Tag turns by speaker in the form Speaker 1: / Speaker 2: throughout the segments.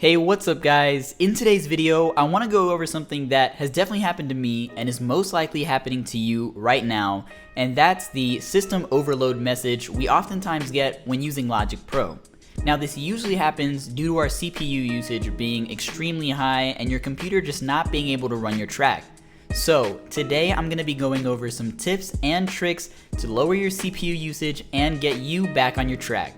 Speaker 1: Hey, what's up guys? In today's video, I want to go over something that has definitely happened to me and is most likely happening to you right now, and that's the system overload message we oftentimes get when using Logic Pro. Now this usually happens due to our CPU usage being extremely high and your computer just not being able to run your track. So today I'm going to be going over some tips and tricks to lower your CPU usage and get you back on your track.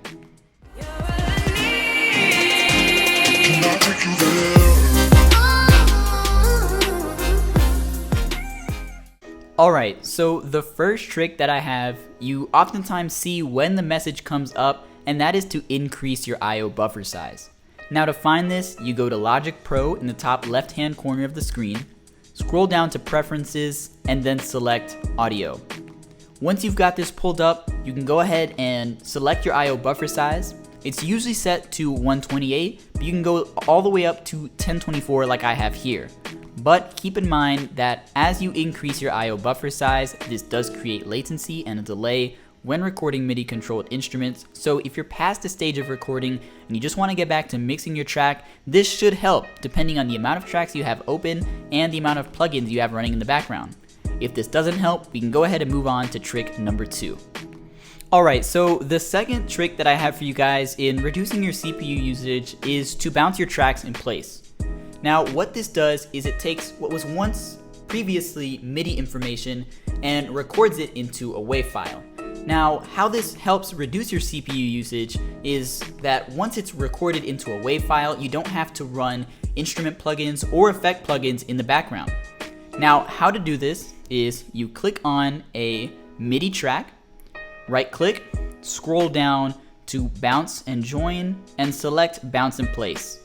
Speaker 1: Alright, so the first trick that I have, you oftentimes see when the message comes up, and that is to increase your I/O buffer size. Now to find this, you go to Logic Pro in the top left hand corner of the screen, scroll down to Preferences, and then select Audio. Once you've got this pulled up, you can go ahead and select your I/O buffer size. It's usually set to 128, but you can go all the way up to 1024 like I have here. But keep in mind that as you increase your I/O buffer size, this does create latency and a delay when recording MIDI controlled instruments. So if you're past the stage of recording and you just want to get back to mixing your track, this should help depending on the amount of tracks you have open and the amount of plugins you have running in the background. If this doesn't help, we can go ahead and move on to trick number 2. Alright, so the second trick that I have for you guys in reducing your CPU usage is to bounce your tracks in place. Now what this does is it takes what was once previously MIDI information and records it into a WAV file. Now how this helps reduce your CPU usage is that once it's recorded into a WAV file, you don't have to run instrument plugins or effect plugins in the background. Now how to do this is you click on a MIDI track, right click, scroll down to bounce and join, and select bounce in place.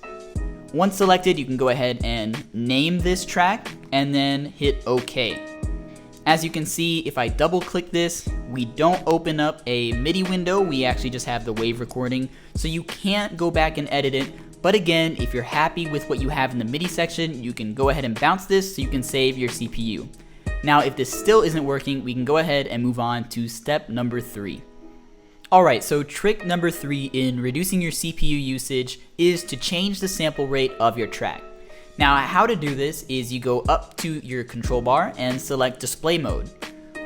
Speaker 1: Once selected, you can go ahead and name this track and then hit OK. As you can see, if I double click this, we don't open up a MIDI window, we actually just have the wave recording, so you can't go back and edit it. But again, if you're happy with what you have in the MIDI section, you can go ahead and bounce this so you can save your CPU. Now if this still isn't working, we can go ahead and move on to step number 3. Alright, so trick number 3 in reducing your CPU usage is to change the sample rate of your track. Now how to do this is you go up to your control bar and select display mode.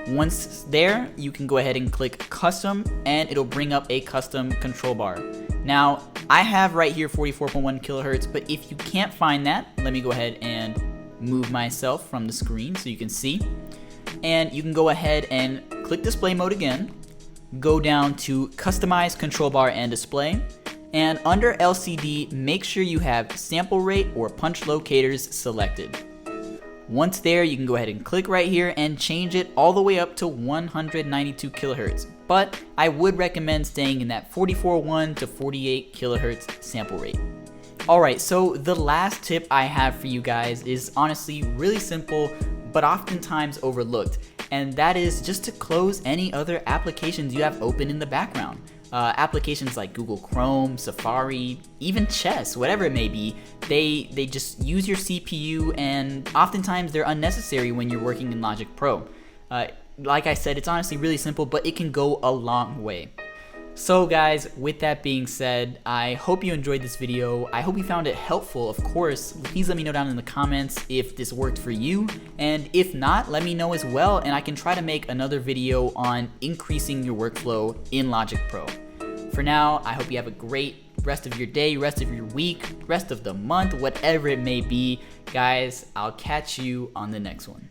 Speaker 1: Once there, you can go ahead and click custom and it'll bring up a custom control bar. Now I have right here 44.1 kilohertz, but if you can't find that, let me go ahead and move myself from the screen so you can see. And you can go ahead and click display mode again, go down to customize control bar and display, and under LCD make sure you have sample rate or punch locators selected. Once there, you can go ahead and click right here and change it all the way up to 192 kilohertz, but I would recommend staying in that 44.1 to 48 kilohertz sample rate. Alright, so the last tip I have for you guys is honestly really simple but oftentimes overlooked, and that is just to close any other applications you have open in the background. Applications like Google Chrome, Safari, even Chess, whatever it may be, they just use your CPU, and oftentimes they're unnecessary when you're working in Logic Pro. Like I said, it's honestly really simple, but it can go a long way. So guys, with that being said, I hope you enjoyed this video. I hope you found it helpful. Of course, please let me know down in the comments if this worked for you, and if not, let me know as well, and I can try to make another video on increasing your workflow in Logic Pro. For now, I hope you have a great rest of your day, rest of your week, rest of the month, whatever it may be. Guys, I'll catch you on the next one.